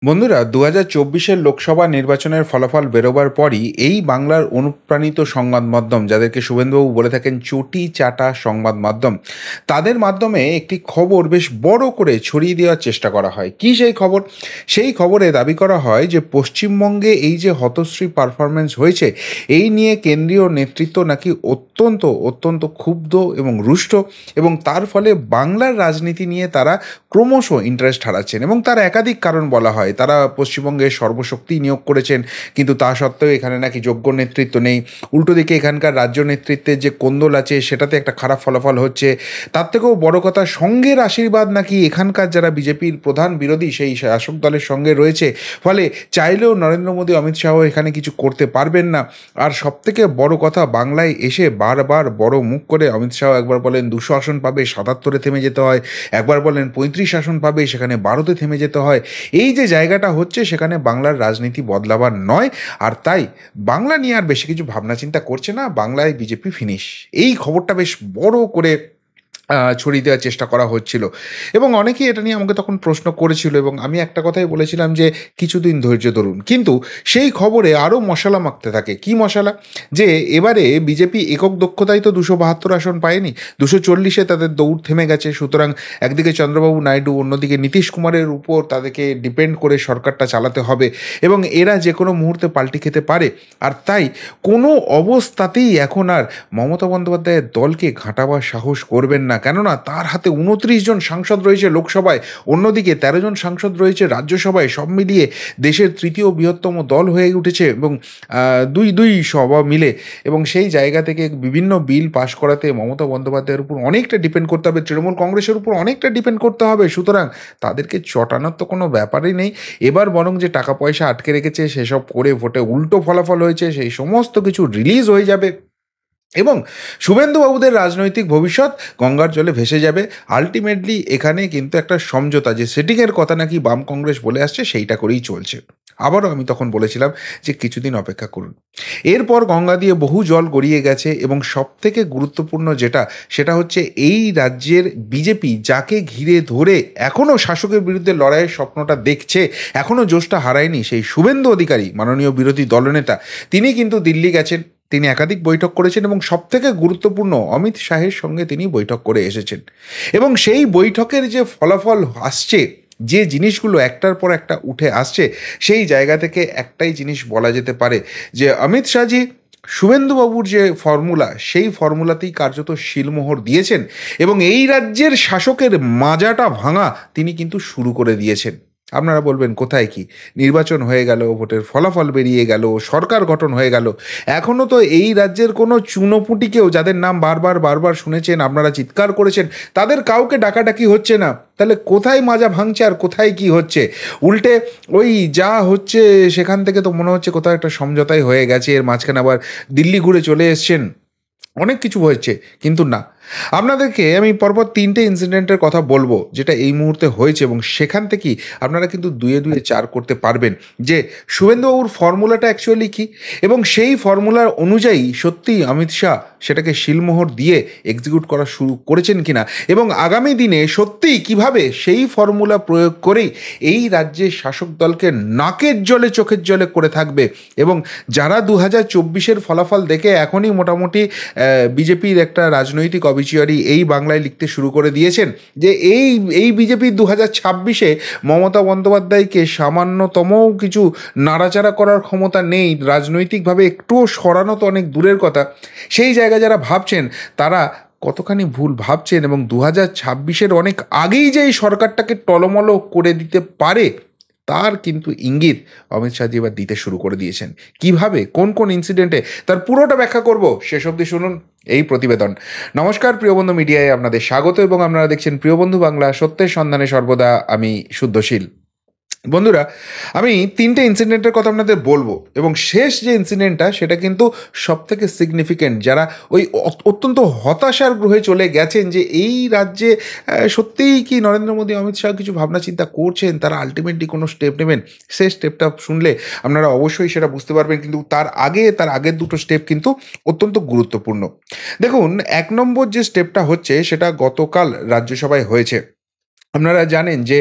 বন্ধুরা, ২০২৪-এর লোকসভা নির্বাচনের ফলাফল বেরোবার পরই এই বাংলার অনুপ্রাণিত সংবাদ মাধ্যম, যাদেরকে শুভেন্দুবাবু বলে থাকেন চটি চাটা সংবাদ মাধ্যম, তাদের মাধ্যমে একটি খবর বেশ বড় করে ছড়িয়ে দেওয়ার চেষ্টা করা হয়। কী সেই খবর? সেই খবরে দাবি করা হয় যে পশ্চিমবঙ্গে এই যে হতশ্রী পারফরমেন্স হয়েছে, এই নিয়ে কেন্দ্রীয় নেতৃত্ব নাকি অত্যন্ত অত্যন্ত ক্ষুব্ধ এবং রুষ্ট, এবং তার ফলে বাংলার রাজনীতি নিয়ে তারা ক্রমশ ইন্টারেস্ট হারাচ্ছেন। এবং তার একাধিক কারণ বলা হয়। তারা পশ্চিমবঙ্গে সর্বশক্তি নিয়োগ করেছেন, কিন্তু তা সত্ত্বেও এখানে নাকি যোগ্য নেতৃত্ব নেই। উল্টো দিকে এখানকার রাজ্য নেতৃত্বের যে কোন্দল আছে, সেটাতে একটা খারাপ ফলাফল হচ্ছে। তার থেকেও বড় কথা, সঙ্ঘের আশীর্বাদ নাকি এখানকার যারা বিজেপির প্রধান বিরোধী সেই শাসক দলের সঙ্গে রয়েছে, ফলে চাইলেও নরেন্দ্র মোদী, অমিত শাহ এখানে কিছু করতে পারবেন না। আর সবথেকে বড় কথা, বাংলায় এসে বারবার বড় মুখ করে অমিত শাহ একবার বলেন ২০০ আসন পাবে, ৭৭-এ থেমে যেতে হয়, একবার বলেন ৩৫ আসন পাবে, সেখানে ১২-তে থেমে যেতে হয়। এই যে জায়গাটা হচ্ছে, সেখানে বাংলার রাজনীতি বদলাবার নয়। আর তাই বাংলা নিয়ে আর বেশি কিছু ভাবনা চিন্তা করছে না, বাংলায় বিজেপি ফিনিশ। এই খবরটা বেশ বড় করে ছড়িয়ে দেওয়ার চেষ্টা করা হচ্ছিল, এবং অনেকেই এটা নিয়ে আমাকে তখন প্রশ্ন করেছিল, এবং আমি একটা কথাই বলেছিলাম যে কিছুদিন ধৈর্য ধরুন। কিন্তু সেই খবরে আরও মশলা মাখতে থাকে। কি মশলা? যে এবারে বিজেপি একক দক্ষতায় তো ২৭২ আসন পায়নি, ২৪০-এ তাদের দৌড় থেমে গেছে। সুতরাং একদিকে চন্দ্রবাবু নাইডু, অন্যদিকে নীতিশ কুমারের উপর তাদেরকে ডিপেন্ড করে সরকারটা চালাতে হবে, এবং এরা যে কোনো মুহূর্তে পাল্টি খেতে পারে। আর তাই কোনো অবস্থাতেই এখন আর মমতা বন্দ্যোপাধ্যায়ের দলকে ঘাঁটাবার সাহস করবেন না, কেননা তার হাতে ২৯ জন সাংসদ রয়েছে লোকসভায়, অন্যদিকে ১৩ জন সাংসদ রয়েছে রাজ্যসভায়। সব মিলিয়ে দেশের তৃতীয় বৃহত্তম দল হয়ে উঠেছে, এবং দুই দুই সভা মিলে। এবং সেই জায়গা থেকে বিভিন্ন বিল পাশ করাতে মমতা বন্দ্যোপাধ্যায়ের উপর অনেকটা ডিপেন্ড করতে হবে, তৃণমূল কংগ্রেসের উপর অনেকটা ডিপেন্ড করতে হবে। সুতরাং তাদেরকে চটানোর তো কোনো ব্যাপারই নেই। এবার বরং যে টাকা পয়সা আটকে রেখেছে, সেসব করে ভোটে উল্টো ফলাফল হয়েছে, সেই সমস্ত কিছু রিলিজ হয়ে যাবে, এবং শুভেন্দুবাবুদের রাজনৈতিক ভবিষ্যৎ গঙ্গার জলে ভেসে যাবে। আলটিমেটলি এখানে কিন্তু একটা সমঝোতা, যে সেটিংয়ের কথা নাকি বাম কংগ্রেস বলে আসছে, সেইটা করেই চলছে। আবারও আমি তখন বলেছিলাম যে কিছুদিন অপেক্ষা করুন। এরপর গঙ্গা দিয়ে বহু জল গড়িয়ে গেছে, এবং সবথেকে গুরুত্বপূর্ণ যেটা, সেটা হচ্ছে এই রাজ্যের বিজেপি যাকে ঘিরে ধরে এখনও শাসকের বিরুদ্ধে লড়াইয়ের স্বপ্নটা দেখছে, এখনও জোশটা হারায়নি, সেই শুভেন্দু অধিকারী, মাননীয় বিরোধী দলনেতা, তিনি কিন্তু দিল্লি গেছেন। তিনি একাধিক বৈঠক করেছেন, এবং সবথেকে গুরুত্বপূর্ণ, অমিত শাহের সঙ্গে তিনি বৈঠক করে এসেছেন। এবং সেই বৈঠকের যে ফলাফল আসছে, যে জিনিসগুলো একটার পর একটা উঠে আসছে, সেই জায়গা থেকে একটাই জিনিস বলা যেতে পারে, যে অমিত শাহজি শুভেন্দুবাবুর যে ফর্মুলা, সেই ফর্মুলাতেই কার্যত শিলমোহর দিয়েছেন, এবং এই রাজ্যের শাসকের মাজাটা ভাঙা তিনি কিন্তু শুরু করে দিয়েছেন। আপনারা বলবেন কোথায় কি? নির্বাচন হয়ে গেল, ভোটের ফলাফল বেরিয়ে গেল, সরকার গঠন হয়ে গেল, এখনও তো এই রাজ্যের কোনো চুনোপুটিকেও, যাদের নাম বারবার বারবার শুনেছেন, আপনারা চিৎকার করেছেন, তাদের কাউকে ডাকাডাকি হচ্ছে না। তাহলে কোথায় মাজা ভাঙছে আর কোথায় কি হচ্ছে? উল্টে ওই যা হচ্ছে, সেখান থেকে তো মনে হচ্ছে কোথাও একটা সমঝোতাই হয়ে গেছে, এর মাঝখানে আবার দিল্লি ঘুরে চলে এসছেন, অনেক কিছু হয়েছে। কিন্তু না, আপনাদেরকে আমি পরপর ৩টে ইনসিডেন্টের কথা বলবো, যেটা এই মুহূর্তে হয়েছে, এবং সেখান থেকেই আপনারা কিন্তু দুয়ে দুয়ে চার করতে পারবেন যে শুভেন্দুবাবুর ফর্মুলাটা অ্যাকচুয়ালি কী, এবং সেই ফর্মুলার অনুযায়ী সত্যিই অমিত শাহ সেটাকে শিলমোহর দিয়ে এক্সিকিউট করা শুরু করেছেন কিনা, এবং আগামী দিনে সত্যিই কিভাবে সেই ফর্মুলা প্রয়োগ করেই এই রাজ্যের শাসক দলকে নাকের জলে চোখের জলে করে থাকবে। এবং যারা ২০২৪-এর ফলাফল দেখে এখনই মোটামুটি বিজেপির একটা রাজনৈতিক অবিচুয়ারি এই বাংলায় লিখতে শুরু করে দিয়েছেন, যে এই বিজেপি ২০২৬-এ মমতা বন্দ্যোপাধ্যায়কে সামান্যতমও কিছু নাড়াচাড়া করার ক্ষমতা নেই, রাজনৈতিকভাবে একটুও সরানো তো অনেক দূরের কথা। সেই জায়গায় যারা ভাবছেন, তারা কতখানি ভুল ভাবছেন, এবং ২০২৬-এর অনেক আগেই যে এই সরকারটাকে টলমলো করে দিতে পারে, তার কিন্তু ইঙ্গিত অমিত শাহজি এবার দিতে শুরু করে দিয়েছেন। কিভাবে, কোন কোন ইনসিডেন্টে, তার পুরোটা ব্যাখ্যা করব, শেষ অবধি শুনুন এই প্রতিবেদন। নমস্কার, প্রিয়বন্ধু মিডিয়ায় আপনাদের স্বাগত, এবং আপনারা দেখছেন প্রিয়বন্ধু বাংলা, সত্যের সন্ধানে সর্বদা আমি শুদ্ধশীল। বন্ধুরা, আমি ৩টে ইনসিডেন্টের কথা আপনাদের বলবো, এবং শেষ যে ইনসিডেন্টটা, সেটা কিন্তু সবথেকে সিগনিফিক্যান্ট। যারা ওই অত্যন্ত হতাশার গ্রহে চলে গেছেন যে এই রাজ্যে সত্যিই কি নরেন্দ্র মোদী, অমিত শাহ কিছু ভাবনা চিন্তা করছেন, তারা আলটিমেটলি কোনো স্টেপ নেবেন, সেই স্টেপটা শুনলে আপনারা অবশ্যই সেটা বুঝতে পারবেন। কিন্তু তার আগের দুটো স্টেপ কিন্তু অত্যন্ত গুরুত্বপূর্ণ। দেখুন, ১ নম্বর যে স্টেপটা হচ্ছে, সেটা গতকাল রাজ্যসভায় হয়েছে। আপনারা জানেন যে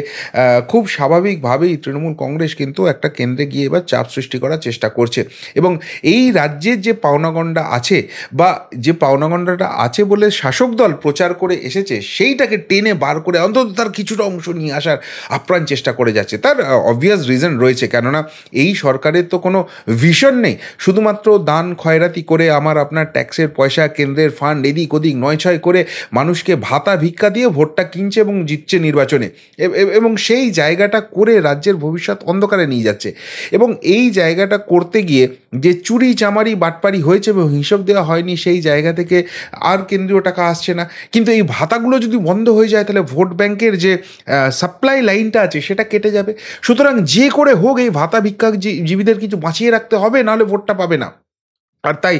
খুব স্বাভাবিকভাবেই তৃণমূল কংগ্রেস কিন্তু একটা কেন্দ্রে গিয়ে এবার চাপ সৃষ্টি করার চেষ্টা করছে এবং এই রাজ্যের যে পাওনাগণ্ডা আছে বা যে পাওনাগণ্ডাটা আছে বলে শাসক দল প্রচার করে এসেছে সেইটাকে টেনে বার করে অন্তত তার কিছুটা অংশ নিয়ে আসার আপ্রাণ চেষ্টা করে যাচ্ছে। তার অবভিয়াস রিজন রয়েছে, কেননা এই সরকারের তো কোনো ভিশন নেই, শুধুমাত্র দান খয়রাতি করে আমার আপনার ট্যাক্সের পয়সা, কেন্দ্রের ফান্ড এদিক ওদিক নয় ছয় করে মানুষকে ভাতা ভিক্ষা দিয়ে ভোটটা কিনছে এবং জিতছে নির্বাচনে এবং সেই জায়গাটা করে রাজ্যের ভবিষ্যৎ অন্ধকারে নিয়ে যাচ্ছে। এবং এই জায়গাটা করতে গিয়ে যে চুরি চামারি বাটপারি হয়েছে এবং হিসাব দেওয়া হয়নি, সেই জায়গা থেকে আর কেন্দ্রীয় টাকা আসছে না। কিন্তু এই ভাতাগুলো যদি বন্ধ হয়ে যায় তাহলে ভোট ব্যাংকের যে সাপ্লাই লাইনটা আছে সেটা কেটে যাবে। সুতরাং যে করে হোক এই ভাতা ভিক্ষা জীবীদের কিছু বাঁচিয়ে রাখতে হবে, নাহলে ভোটটা পাবে না। আর তাই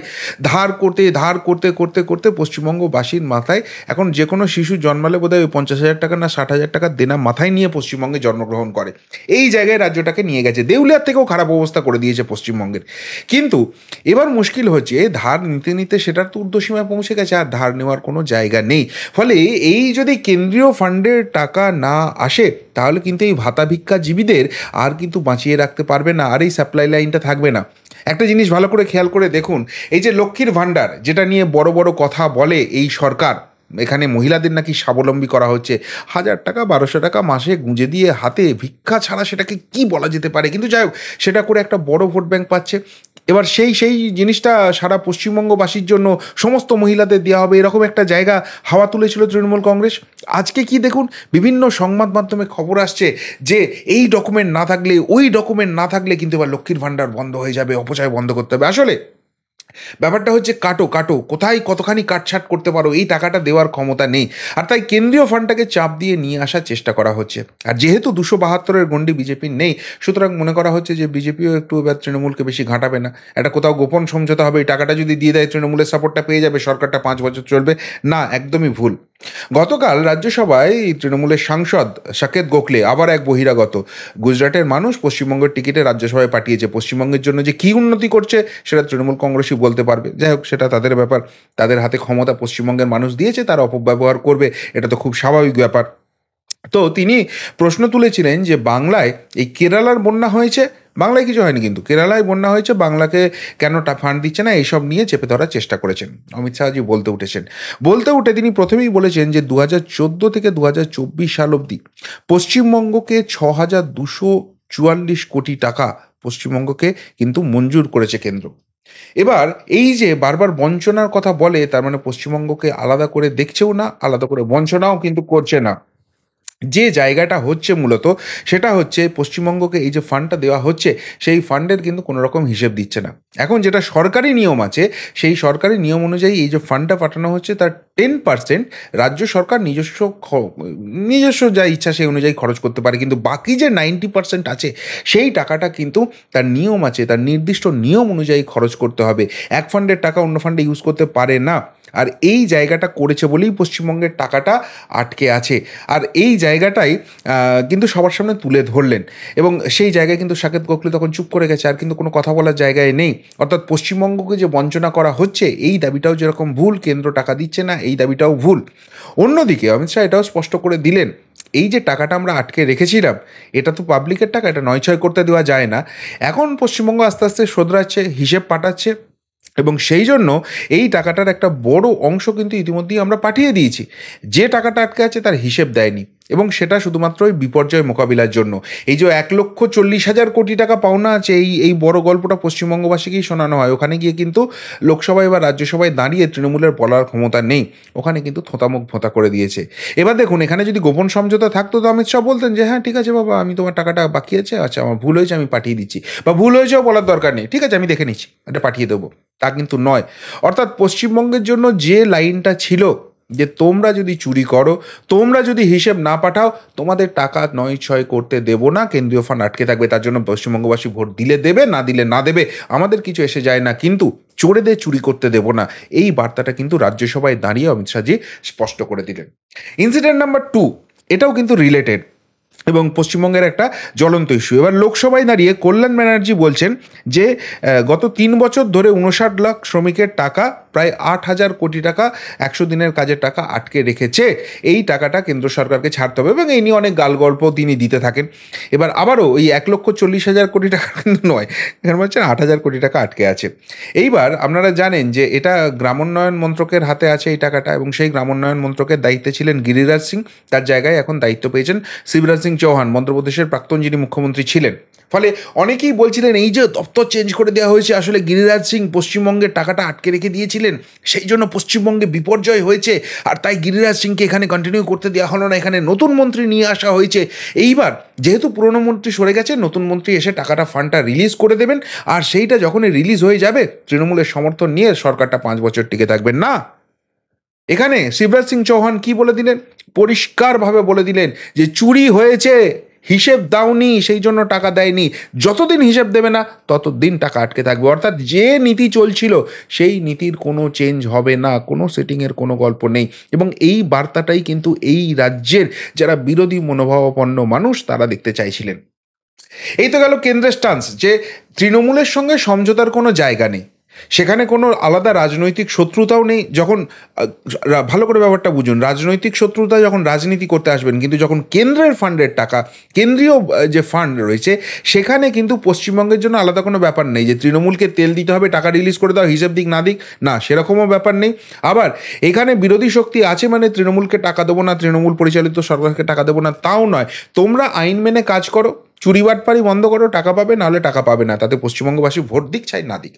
ধার করতে করতে করতে পশ্চিমবঙ্গবাসীর মাথায় এখন যে কোনো শিশু জন্মালে বোধহয় ওই 50,000 টাকা না 60,000 টাকা দেনা মাথায় নিয়ে পশ্চিমবঙ্গে জন্মগ্রহণ করে। এই জায়গায় রাজ্যটাকে নিয়ে গেছে, দেউলিয়ার থেকেও খারাপ অবস্থা করে দিয়েছে পশ্চিমবঙ্গের। কিন্তু এবার মুশকিল হচ্ছে ধার নিতে নিতে সেটার তো ঊর্ধ্বসীমায় পৌঁছে গেছে, আর ধার নেওয়ার কোনো জায়গা নেই। ফলে এই যদি কেন্দ্রীয় ফান্ডের টাকা না আসে তাহলে কিন্তু এই ভাতা ভিক্ষাজীবীদের আর কিন্তু বাঁচিয়ে রাখতে পারবে না, আর এই সাপ্লাই লাইনটা থাকবে না। একটা জিনিস ভালো করে খেয়াল করে দেখুন, এই যে লক্ষ্মীর ভাণ্ডার যেটা নিয়ে বড় বড় কথা বলে এই সরকার, এখানে মহিলাদের নাকি স্বাবলম্বী করা হচ্ছে, 1,000 টাকা 1,200 টাকা মাসে গুঁজে দিয়ে হাতে ভিক্ষা ছাড়া সেটাকে কি বলা যেতে পারে, কিন্তু যাই হোক সেটা করে একটা বড় ভোট ব্যাংক পাচ্ছে। এবার সেই জিনিসটা সারা পশ্চিমবঙ্গবাসীর জন্য সমস্ত মহিলাদের দেওয়া হবে, এরকম একটা জায়গা হাওয়া তুলেছিল তৃণমূল কংগ্রেস। আজকে কি দেখুন, বিভিন্ন সংবাদ মাধ্যমে খবর আসছে যে এই ডকুমেন্ট না থাকলে, ওই ডকুমেন্ট না থাকলে কিন্তু এবার লক্ষ্মীর ভাণ্ডার বন্ধ হয়ে যাবে, অপচয় বন্ধ করতে হবে। আসলে ব্যাপারটা হচ্ছে কাটো কোথায় কতখানি কাটছাট করতে পারো, এই টাকাটা দেওয়ার ক্ষমতা নেই। আর তাই কেন্দ্রীয় ফান্ডটাকে চাপ দিয়ে নিয়ে আসার চেষ্টা করা হচ্ছে। আর যেহেতু 272-এর গণ্ডি বিজেপির নেই, সুতরাং মনে করা হচ্ছে যে বিজেপিও একটু এবার তৃণমূলকে বেশি ঘাঁটাবে না, একটা কোথাও গোপন সমঝোতা হবে, এই টাকাটা যদি দিয়ে দেয় তৃণমূলের সাপোর্টটা পেয়ে যাবে, সরকারটা 5 বছর চলবে। না, একদমই ভুল। গতকাল রাজ্যসভায় তৃণমূলের সাংসদ সাকেত গোখলে আবার এক বহিরাগত গুজরাটের মানুষ পশ্চিমবঙ্গের টিকিটে রাজ্যসভায় পাঠিয়েছে। পশ্চিমবঙ্গের জন্য যে কী উন্নতি করছে সেটা তৃণমূল কংগ্রেসই বলতে পারবে। যাই হোক, সেটা তাদের ব্যাপার, তাদের হাতে ক্ষমতা পশ্চিমবঙ্গের মানুষ দিয়েছে, তারা অপব্যবহার করবে, এটা তো খুব স্বাভাবিক ব্যাপার। তো তিনি প্রশ্ন তুলেছিলেন যে বাংলায় এই কেরালার বন্যা হয়েছে, বাংলায় কিছু হয়নি কিন্তু কেরালায় বন্যা হয়েছে, বাংলাকে কেন ফান্ড দিচ্ছে না, এইসব নিয়ে চেপে ধরার চেষ্টা করেছেন অমিত শাহজি। বলতে উঠে তিনি প্রথমেই বলেছেন যে 2014 থেকে 2024 সাল অবধি পশ্চিমবঙ্গকে 6,244 কোটি টাকা পশ্চিমবঙ্গকে কিন্তু মঞ্জুর করেছে কেন্দ্র। এবার এই যে বারবার বঞ্চনার কথা বলে, তার মানে পশ্চিমবঙ্গকে আলাদা করে দেখছেও না, আলাদা করে বঞ্চনাও কিন্তু করছে না। যে জায়গাটা হচ্ছে মূলত সেটা হচ্ছে পশ্চিমবঙ্গকে এই যে ফান্ডটা দেওয়া হচ্ছে সেই ফান্ডের কিন্তু কোনো রকম হিসেব দিচ্ছে না। এখন যেটা সরকারি নিয়ম আছে সেই সরকারি নিয়ম অনুযায়ী এই যে ফান্ডটা পাঠানো হচ্ছে তার 10% রাজ্য সরকার নিজস্ব যা ইচ্ছা সেই অনুযায়ী খরচ করতে পারে, কিন্তু বাকি যে 90% আছে সেই টাকাটা কিন্তু তার নিয়ম আছে, তার নির্দিষ্ট নিয়ম অনুযায়ী খরচ করতে হবে। এক ফান্ডের টাকা অন্য ফান্ডে ইউজ করতে পারে না। আর এই জায়গাটা করেছে বলেই পশ্চিমবঙ্গের টাকাটা আটকে আছে। আর এই জায়গাটাই কিন্তু সবার সামনে তুলে ধরলেন এবং সেই জায়গায় কিন্তু সাকেত গোখলে তখন চুপ করে গেছে, আর কিন্তু কোনো কথা বলার জায়গায় নেই। অর্থাৎ পশ্চিমবঙ্গকে যে বঞ্চনা করা হচ্ছে এই দাবিটাও যেরকম ভুল, কেন্দ্র টাকা দিচ্ছে না এই দাবিটাও ভুল। অন্যদিকে অমিত শাহ এটাও স্পষ্ট করে দিলেন, এই যে টাকাটা আমরা আটকে রেখেছিলাম এটা তো পাবলিকের টাকা, এটা নয়ছয় করতে দেওয়া যায় না। এখন পশ্চিমবঙ্গ আস্তে আস্তে শোধরাচ্ছে, হিসেব পাঠাচ্ছে এবং সেই জন্য এই টাকাটার একটা বড় অংশ কিন্তু ইতিমধ্যেই আমরা পাঠিয়ে দিয়েছি। যে টাকাটা আটকে আছে তার হিসেব দেয়নি এবং সেটা শুধুমাত্র ওই বিপর্যয় মোকাবিলার জন্য। এই যে 1,40,000 কোটি টাকা পাওনা আছে, এই বড় গল্পটা পশ্চিমবঙ্গবাসীকেই শোনানো হয়। ওখানে গিয়ে কিন্তু লোকসভায় বা রাজ্যসভায় দাঁড়িয়ে তৃণমূলের বলার ক্ষমতা নেই, ওখানে কিন্তু থোঁতামুখ ভোঁতা করে দিয়েছে। এবার দেখুন, এখানে যদি গোপন সমঝোতা থাকতো তো অমিত শাহ বলতেন যে হ্যাঁ ঠিক আছে বাবা, আমি তোমার টাকাটা বাকি আছে, আচ্ছা আমার ভুল হয়েছে আমি পাঠিয়ে দিচ্ছি, বা ভুল হয়েছেও বলার দরকার নেই, ঠিক আছে আমি দেখে নিচ্ছি, এটা পাঠিয়ে দেবো। তা কিন্তু নয়। অর্থাৎ পশ্চিমবঙ্গের জন্য যে লাইনটা ছিল যে তোমরা যদি চুরি করো, তোমরা যদি হিসেব না পাঠাও, তোমাদের টাকা নয় ছয় করতে দেব না, কেন্দ্রীয় ফান্ড আটকে থাকবে, তার জন্য পশ্চিমবঙ্গবাসী ভোট দিলে দেবে, না দিলে না দেবে, আমাদের কিছু এসে যায় না, কিন্তু চোরেদের চুরি করতে দেব না, এই বার্তাটা কিন্তু রাজ্যসভায় দাঁড়িয়ে অমিত শাহজি স্পষ্ট করে দিলেন। ইনসিডেন্ট নাম্বার 2, এটাও কিন্তু রিলেটেড। এবং পশ্চিমবঙ্গের একটা জ্বলন্ত ইস্যু। এবার লোকসভায় দাঁড়িয়ে কল্যাণ ব্যানার্জি বলছেন যে গত 3 বছর ধরে 59 লাখ শ্রমিকের টাকা, প্রায় 8,000 কোটি টাকা 100 দিনের কাজের টাকা আটকে রেখেছে। এই টাকাটা কেন্দ্র সরকারকে ছাড়তে হবে, এবং এই নিয়ে অনেক গালগল্প তিনি দিতে থাকেন। এবার আবারও এই 1,40,000 কোটি টাকা কিন্তু নয়, এখানে বলছেন 8,000 কোটি টাকা আটকে আছে। এইবার আপনারা জানেন যে এটা গ্রামোন্নয়ন মন্ত্রকের হাতে আছে এই টাকাটা, এবং সেই গ্রামোন্নয়ন মন্ত্রকের দায়িত্বে ছিলেন গিরিরাজ সিং, তার জায়গায় এখন দায়িত্ব পেয়েছেন শিবরাজ সিং চৌহান, মধ্যপ্রদেশের প্রাক্তন যিনি মুখ্যমন্ত্রী ছিলেন। ফলে অনেকেই বলছিলেন এই যে দপ্তর চেঞ্জ করে দেওয়া হয়েছে, আসলে গিরিরাজ সিং পশ্চিমবঙ্গের টাকাটা আটকে রেখে দিয়েছিলেন, সেই জন্য পশ্চিমবঙ্গে বিপর্যয় হয়েছে, আর তাই গিরিরাজ সিংকে এখানে কন্টিনিউ করতে দেওয়া হলো না, এখানে নতুন মন্ত্রী নিয়ে আসা হয়েছে। এইবার যেহেতু পুরনো মন্ত্রী সরে গেছে, নতুন মন্ত্রী এসে টাকাটা ফান্ডটা রিলিজ করে দেবেন, আর সেইটা যখনই রিলিজ হয়ে যাবে তৃণমূলের সমর্থন নিয়ে সরকারটা 5 বছর টিকে থাকবেন না। এখানে শিবরাজ সিং চৌহান কি বলে দিলেন? পরিষ্কারভাবে বলে দিলেন যে চুরি হয়েছে, হিসেব দাওনি, সেই জন্য টাকা দেয়নি, যতদিন হিসেব দেবে না ততদিন টাকা আটকে থাকবে। অর্থাৎ যে নীতি চলছিল সেই নীতির কোনো চেঞ্জ হবে না, কোনো সেটিংয়ের কোনো গল্প নেই। এবং এই বার্তাটাই কিন্তু এই রাজ্যের যারা বিরোধী মনোভাবাপন্ন মানুষ তারা দেখতে চাইছিলেন। এই তো গেল কেন্দ্রের স্টান্স যে তৃণমূলের সঙ্গে সমঝোতার কোনো জায়গা নেই, সেখানে কোনো আলাদা রাজনৈতিক শত্রুতাও নেই। যখন ভালো করে ব্যাপারটা বুঝুন, রাজনৈতিক শত্রুতা যখন রাজনীতি করতে আসবেন, কিন্তু যখন কেন্দ্রের ফান্ডের টাকা, কেন্দ্রীয় যে ফান্ড রয়েছে সেখানে কিন্তু পশ্চিমবঙ্গের জন্য আলাদা কোনো ব্যাপার নেই যে তৃণমূলকে তেল দিতে হবে, টাকা রিলিজ করে দাও, হিসেব দিক না দিক, না সেরকমও ব্যাপার নেই। আবার এখানে বিরোধী শক্তি আছে মানে তৃণমূলকে টাকা দেবো না, তৃণমূল পরিচালিত সরকারকে টাকা দেবো না, তাও নয়। তোমরা আইন মেনে কাজ করো, চুরি বাটপারি বন্ধ করো, টাকা পাবে, নাহলে টাকা পাবে না, তাতে পশ্চিমবঙ্গবাসী ভোট দিক চাই না দিক।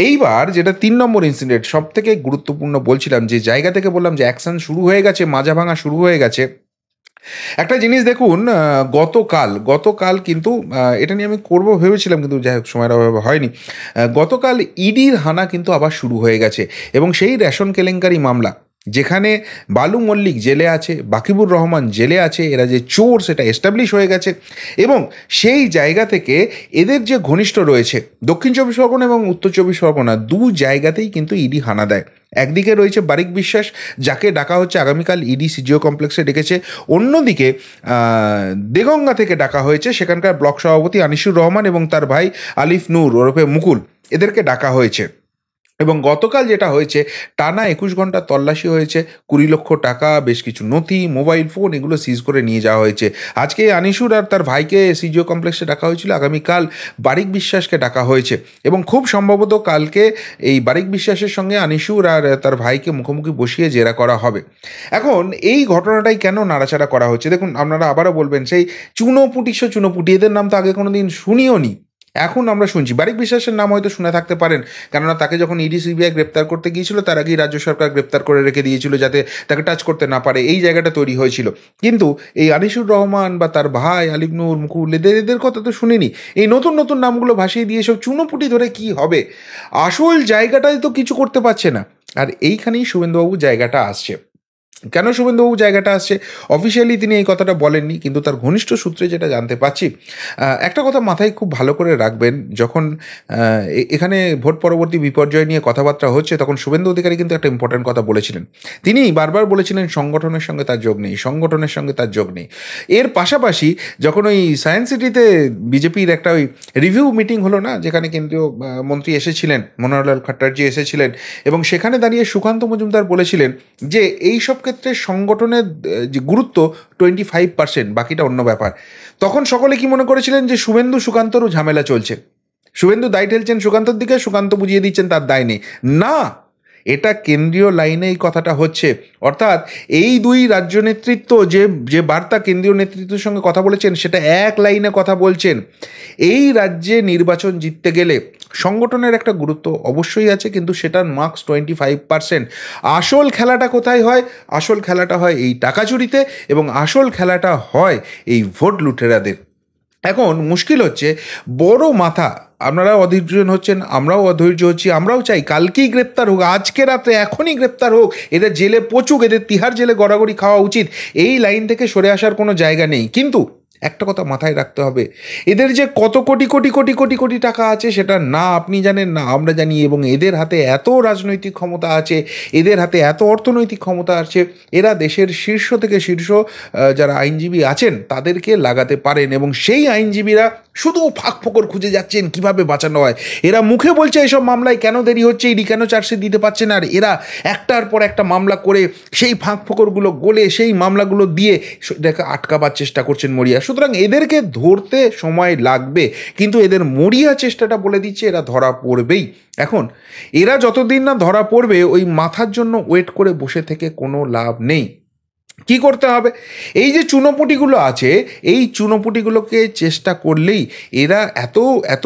এইবার যেটা 3 নম্বর ইনসিডেন্ট, সব থেকে গুরুত্বপূর্ণ বলছিলাম, যে জায়গা থেকে বললাম যে অ্যাকশন শুরু হয়ে গেছে, মাজা ভাঙা শুরু হয়ে গেছে। একটা জিনিস দেখুন, গতকাল কিন্তু এটা নিয়ে আমি করবো ভেবেছিলাম, কিন্তু যাই হোক সময়ের অভাবে হয়নি। গতকাল ইডির হানা কিন্তু আবার শুরু হয়ে গেছে, এবং সেই রেশন কেলেঙ্কারি মামলা, যেখানে বালু মল্লিক জেলে আছে, বাকিবুর রহমান জেলে আছে, এরা যে চোর সেটা এস্টাবলিশ হয়ে গেছে। এবং সেই জায়গা থেকে এদের যে ঘনিষ্ঠ রয়েছে, দক্ষিণ চব্বিশ পরগনা এবং উত্তর চব্বিশ পরগনা দু জায়গাতেই কিন্তু ইডি হানা দেয়। একদিকে রয়েছে বারিক বিশ্বাস, যাকে ডাকা হচ্ছে আগামীকাল, ইডি সিজিও কমপ্লেক্সে ডেকেছে। অন্যদিকে দেগঙ্গা থেকে ডাকা হয়েছে, সেখানকার ব্লক সভাপতি আনিসুর রহমান এবং তার ভাই আলিফ নূর ওরফে মুকুল, এদেরকে ডাকা হয়েছে। এবং গতকাল যেটা হয়েছে, টানা 21 ঘন্টা তল্লাশি হয়েছে, 20 লক্ষ টাকা, বেশ কিছু নথি, মোবাইল ফোন, এগুলো সিজ করে নিয়ে যাওয়া হয়েছে। আজকে আনিসুর আর তার ভাইকে সিজিও কমপ্লেক্সে ডাকা হয়েছিল, আগামীকাল বারিক বিশ্বাসকে ডাকা হয়েছে, এবং খুব সম্ভবত কালকে এই বারিক বিশ্বাসের সঙ্গে আনিসুর আর তার ভাইকে মুখোমুখি বসিয়ে জেরা করা হবে। এখন এই ঘটনাটাই কেন নাড়াচাড়া করা হচ্ছে, দেখুন আপনারা আবারও বলবেন সেই চুনোপুটি, এদের নাম তো আগে কোনো দিন শুনিও নি, এখন আমরা শুনছি। বারিক বিশ্বাসের নাম হয়তো শুনে থাকতে পারেন, কেননা তাকে যখন ইডি সিবিআই গ্রেপ্তার করতে গিয়েছিল তার আগেই রাজ্য সরকার গ্রেপ্তার করে রেখে দিয়েছিল যাতে তাকে টাচ করতে না পারে, এই জায়গাটা তৈরি হয়েছিল। কিন্তু এই আনিসুর রহমান বা তার ভাই আলিফ নূর, মুকুল, এদের কথা তো শুনিনি। এই নতুন নতুন নামগুলো ভাসিয়ে দিয়ে সব চুনোপুটি ধরে কি হবে? আসল জায়গাটাই তো কিছু করতে পারছে না। আর এইখানেই শুভেন্দুবাবু জায়গাটা আসছে। কেন শুভেন্দুবাবু জায়গাটা আসছে? অফিসিয়ালি তিনি এই কথাটা বলেননি, কিন্তু তার ঘনিষ্ঠ সূত্রে যেটা জানতে পারছি, একটা কথা মাথায় খুব ভালো করে রাখবেন, যখন এখানে ভোট পরবর্তী বিপর্যয় নিয়ে কথাবার্তা হচ্ছে, তখন শুভেন্দু অধিকারী কিন্তু একটা ইম্পর্ট্যান্ট কথা বলেছিলেন। তিনি বারবার বলেছিলেন সংগঠনের সঙ্গে তার যোগ নেই, সংগঠনের সঙ্গে তার যোগ নেই। এর পাশাপাশি যখন ওই সায়েন্স সিটিতে বিজেপির একটা ওই রিভিউ মিটিং হলো না, যেখানে কেন্দ্রীয় মন্ত্রী এসেছিলেন, মনোহরলাল খাট্টারজি এসেছিলেন, এবং সেখানে দাঁড়িয়ে সুকান্ত মজুমদার বলেছিলেন যে এই সব ক্ষেত্রে সংগঠনের যে গুরুত্ব 25%, বাকিটা অন্য ব্যাপার। তখন সকলে কি মনে করেছিলেন যে সুকান্তরও ঝামেলা চলছে, শুভেন্দু দায় ঠেলছেন সুকান্তর দিকে, সুকান্ত বুঝিয়ে দিচ্ছেন তার দায় নেই। না, এটা কেন্দ্রীয় লাইনে এই কথাটা হচ্ছে। অর্থাৎ এই দুই রাজ্য নেতৃত্ব যে বার্তা কেন্দ্রীয় নেতৃত্বের সঙ্গে কথা বলেছেন, সেটা এক লাইনে কথা বলছেন। এই রাজ্যে নির্বাচন জিততে গেলে সংগঠনের একটা গুরুত্ব অবশ্যই আছে, কিন্তু সেটার মার্কস 25%। আসল খেলাটা কোথায় হয়? আসল খেলাটা হয় এই টাকা চুরিতে, এবং আসল খেলাটা হয় এই ভোট লুটেরাদের। এখন মুশকিল হচ্ছে, বড় মাথা, আপনারা অধৈর্য হচ্ছেন, আমরাও অধৈর্য হচ্ছি, আমরাও চাই কালকেই গ্রেপ্তার হোক, আজকে রাতে এখনই গ্রেপ্তার হোক, এদের জেলে পচুক, এদের তিহার জেলে গড়াগড়ি খাওয়া উচিত, এই লাইন থেকে সরে আসার কোনো জায়গা নেই। কিন্তু একটা কথা মাথায় রাখতে হবে, এদের যে কত কোটি কোটি কোটি কোটি কোটি টাকা আছে সেটা না আপনি জানেন না আমরা জানি, এবং এদের হাতে এত রাজনৈতিক ক্ষমতা আছে, এদের হাতে এত অর্থনৈতিক ক্ষমতা আছে, এরা দেশের শীর্ষ থেকে শীর্ষ যারা আইনজীবী আছেন তাদেরকে লাগাতে পারেন, এবং সেই আইনজীবীরা শুধু ফাঁক ফোকর খুঁজে যাচ্ছেন কিভাবে বাঁচানো হয়। এরা মুখে বলছে এইসব মামলায় কেন দেরি হচ্ছে, ইডি কেন চার্জশিট দিতে পারছে না, আর এরা একটার পর একটা মামলা করে সেই ফাঁক ফোকরগুলো গলে সেই মামলাগুলো দিয়ে এটাকে আটকাবার চেষ্টা করছেন মরিয়া। সুতরাং এদেরকে ধরতে সময় লাগবে, কিন্তু এদের মরিয়া চেষ্টাটা বলে দিচ্ছে এরা ধরা পড়বেই। এখন এরা যতদিন না ধরা পড়বে ওই মাথার জন্য ওয়েট করে বসে থেকে কোনো লাভ নেই। কি করতে হবে, এই যে চুনোপুটিগুলো আছে এই চুনোপুটিগুলোকে চেষ্টা করলেই এরা এত এত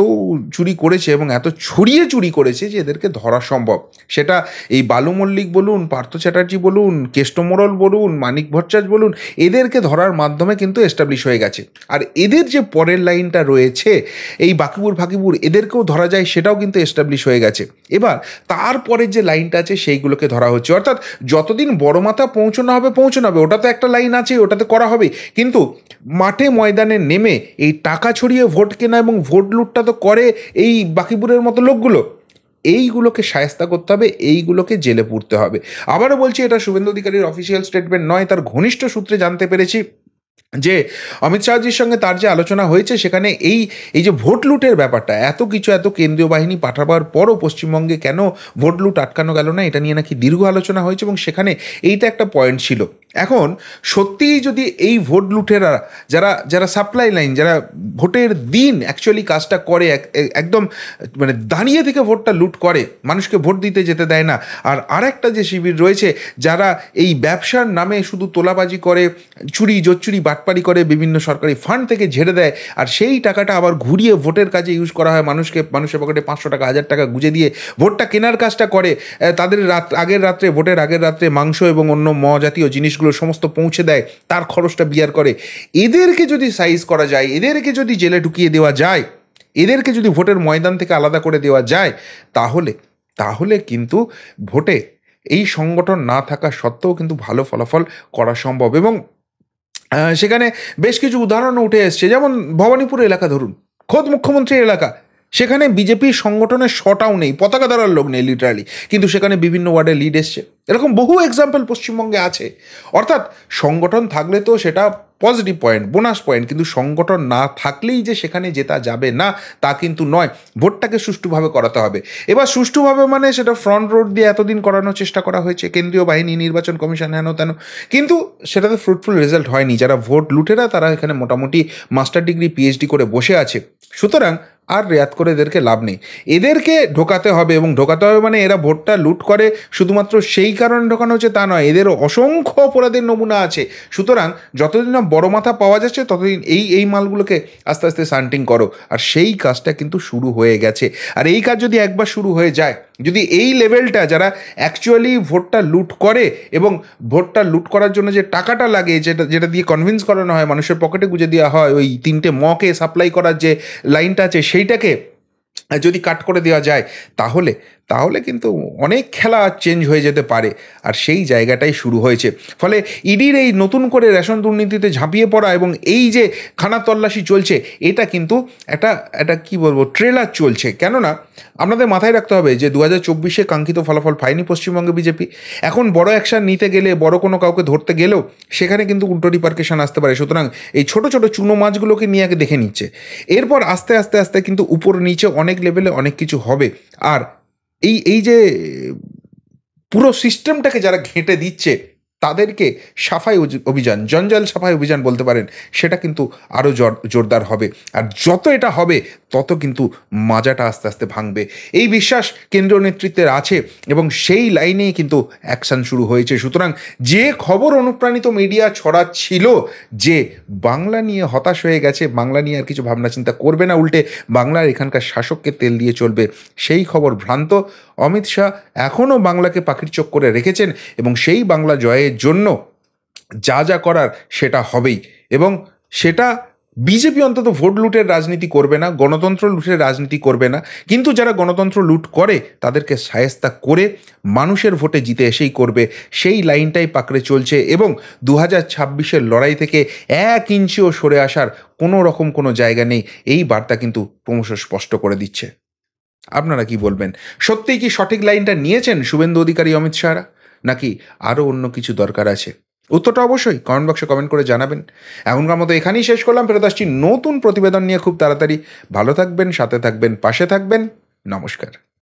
চুরি করেছে এবং এত ছড়িয়ে চুরি করেছে যে এদেরকে ধরা সম্ভব। সেটা এই বালু মল্লিক বলুন, পার্থ চ্যাটার্জি বলুন, কেষ্ট মোড়ল বলুন, মানিক ভট্টাচার্য বলুন, এদেরকে ধরার মাধ্যমে কিন্তু এস্টাবলিশ হয়ে গেছে। আর এদের যে পরের লাইনটা রয়েছে এই বাকিবুর ফাকিবুর, এদেরকেও ধরা যায় সেটাও কিন্তু এস্টাবলিশ হয়ে গেছে। এবার তারপরের যে লাইনটা আছে সেইগুলোকে ধরা হচ্ছে, অর্থাৎ যতদিন বড় মাথা পৌঁছানো হবে, ওটা তো একটা লাইন আছে, ওটাতে করা হবে, কিন্তু মাঠে ময়দানে নেমে এই টাকা ছড়িয়ে ভোট কেনা এবং ভোট লুটটা তো করে এই বাকিবুরের মতো লোকগুলো। এইগুলোকে শায়েস্তা করতে হবে, এইগুলোকে জেলে পুরতে হবে। আবারও বলছি, এটা শুভেন্দু অধিকারীর অফিসিয়াল স্টেটমেন্ট নয়, তার ঘনিষ্ঠ সূত্রে জানতে পেরেছি যে অমিত শাহজির সঙ্গে তার যে আলোচনা হয়েছে সেখানে এই যে ভোট লুটের ব্যাপারটা, এত কিছু এত কেন্দ্রীয় বাহিনী পাঠাবার পরও পশ্চিমবঙ্গে কেন ভোট লুট আটকানো গেল না, এটা নিয়ে নাকি দীর্ঘ আলোচনা হয়েছে, এবং সেখানে এইটা একটা পয়েন্ট ছিল। এখন সত্যিই যদি এই ভোট লুটেরা যারা যারা সাপ্লাই লাইন, যারা ভোটের দিন অ্যাকচুয়ালি কাজটা করে, একদম মানে দাঁড়িয়ে থেকে ভোটটা লুট করে, মানুষকে ভোট দিতে যেতে দেয় না, আর আরেকটা যে শিবির রয়েছে যারা এই ব্যবসার নামে শুধু তোলাবাজি করে, চুরি জোচ্চুরি বাটপারি করে, বিভিন্ন সরকারি ফান্ড থেকে ঝেড়ে দেয়, আর সেই টাকাটা আবার ঘুরিয়ে ভোটের কাজে ইউজ করা হয়, মানুষের পকেটে 500 টাকা 1000 টাকা গুঁজে দিয়ে ভোটটা কেনার কাজটা করে, তাদের ভোটের আগের রাত্রে মাংস এবং অন্য জাতীয় জিনিসগুলো সমস্ত পৌঁছে দেয়, তার খরচটা বিয়ার করে। এদেরকে যদি সাইজ করা যায়, এদেরকে যদি জেলে ঢুকিয়ে দেওয়া যায়, এদেরকে যদি ভোটের ময়দান থেকে আলাদা করে দেওয়া যায়, তাহলে কিন্তু ভোটে এই সংগঠন না থাকা সত্ত্বেও কিন্তু ভালো ফলাফল করা সম্ভব। এবং সেখানে বেশ কিছু উদাহরণ উঠে এসছে, যেমন ভবানীপুর এলাকা ধরুন, খোদ মুখ্যমন্ত্রীর এলাকা, সেখানে বিজেপির সংগঠনের শটাও নেই, পতাকা ধরার লোক নেই লিটারালি, কিন্তু সেখানে বিভিন্ন ওয়ার্ডে লিড এসছে। এরকম বহু এক্সাম্পল পশ্চিমবঙ্গে আছে। অর্থাৎ সংগঠন থাকলে তো সেটা পজিটিভ পয়েন্ট, বোনাস পয়েন্ট, কিন্তু সংগঠন না থাকলেই যে সেখানে জেতা যাবে না তা কিন্তু নয়। ভোটটাকে সুষ্ঠুভাবে করাতে হবে। এবার সুষ্ঠুভাবে মানে সেটা ফ্রন্ট রোড দিয়ে এতদিন করানোর চেষ্টা করা হয়েছে, কেন্দ্রীয় বাহিনী, নির্বাচন কমিশন, হেন তেন, কিন্তু সেটাতে ফ্রুটফুল রেজাল্ট হয়নি। যারা ভোট লুটেরা তারা এখানে মোটামুটি মাস্টার ডিগ্রি পিএইচডি করে বসে আছে। সুতরাং আর রেয়াত করে এদেরকে লাভ নেই, এদেরকে ঢোকাতে হবে। এবং ঢোকাতে হবে মানে এরা ভোটটা লুট করে শুধুমাত্র সেই কারণে ঢোকানো হচ্ছে তা নয়, এদের অসংখ্য অপরাধের নমুনা আছে। সুতরাং যতদিন না বড় মাথা পাওয়া যাচ্ছে ততদিন এই মালগুলোকে আস্তে আস্তে সান্টিং করো, আর সেই কাজটা কিন্তু শুরু হয়ে গেছে। আর এই কাজ যদি একবার শুরু হয়ে যায়, যদি এই লেভেলটা যারা অ্যাকচুয়ালি ভোটটা লুট করে এবং ভোটটা লুট করার জন্য যে টাকাটা লাগে, যেটা দিয়ে কনভিন্স করানো হয়, মানুষের পকেটে গুঁজে দেওয়া হয়, ওই 3টে মকে সাপ্লাই করার যে লাইনটা আছে সেইটাকে যদি কাট করে দেওয়া যায়, তাহলে কিন্তু অনেক খেলা চেঞ্জ হয়ে যেতে পারে। আর সেই জায়গাটাই শুরু হয়েছে। ফলে ইডির এই নতুন করে রেশন দুর্নীতিতে ঝাঁপিয়ে পড়া এবং এই যে খানা তল্লাশি চলছে, এটা কিন্তু একটা কি বলবো, ট্রেলার চলছে। কেননা আপনাদের মাথায় রাখতে হবে যে 2024 কাঙ্ক্ষিত ফলাফল পায়নি পশ্চিমবঙ্গে বিজেপি। এখন বড় অ্যাকশন নিতে গেলে, বড় কোনো কাউকে ধরতে গেলেও সেখানে কিন্তু উল্টো রিপার্কেশন আসতে পারে। সুতরাং এই ছোট ছোট চুনো মাছগুলোকে নিয়ে আগে দেখে নিচ্ছে, এরপর আস্তে আস্তে আস্তে কিন্তু উপর নিচে অনেক লেভেলে অনেক কিছু হবে। আর এই যে পুরো সিস্টেমটাকে যারা ঘেঁটে দিচ্ছে তাদেরকে সাফাই অভিযান, জঞ্জাল সাফাই অভিযান বলতে পারেন, সেটা কিন্তু আরও জোরদার হবে। আর যত এটা হবে তত কিন্তু মাজাটা আস্তে আস্তে ভাঙবে, এই বিশ্বাস কেন্দ্রীয় নেতৃত্বের আছে এবং সেই লাইনেই কিন্তু অ্যাকশান শুরু হয়েছে। সুতরাং যে খবর অনুপ্রাণিত মিডিয়া ছড়াচ্ছিল যে বাংলা নিয়ে হতাশ হয়ে গেছে, বাংলা নিয়ে আর কিছু ভাবনা চিন্তা করবে না, উল্টে বাংলার এখানকার শাসককে তেল দিয়ে চলবে, সেই খবর ভ্রান্ত। অমিত শাহ এখনও বাংলাকে পাখির চোখ করে রেখেছেন এবং সেই বাংলা জয়ের জন্য যা যা করার সেটা হবেই, এবং সেটা বিজেপি অন্তত ভোট লুটের রাজনীতি করবে না, গণতন্ত্র লুটের রাজনীতি করবে না, কিন্তু যারা গণতন্ত্র লুট করে তাদেরকে শায়েস্তা করে মানুষের ভোটে জিতে এসেই করবে, সেই লাইনটাই পাকড়ে চলছে। এবং 2026-এর লড়াই থেকে 1 ইঞ্চিও সরে আসার কোনো রকম কোনো জায়গা নেই, এই বার্তা কিন্তু ক্রমশ স্পষ্ট করে দিচ্ছে। আপনারা কি বলবেন? সত্যিই কি সঠিক লাইনটা নিয়েছেন শুভেন্দু অধিকারী, অমিত শাহরা, নাকি আরও অন্য কিছু দরকার আছে? উত্তরটা অবশ্যই কমেন্ট বক্সে কমেন্ট করে জানাবেন। এখনকার মতো এখানেই শেষ করলাম, ফেরত আসছি নতুন প্রতিবেদন নিয়ে খুব তাড়াতাড়ি। ভালো থাকবেন, সাথে থাকবেন, পাশে থাকবেন। নমস্কার।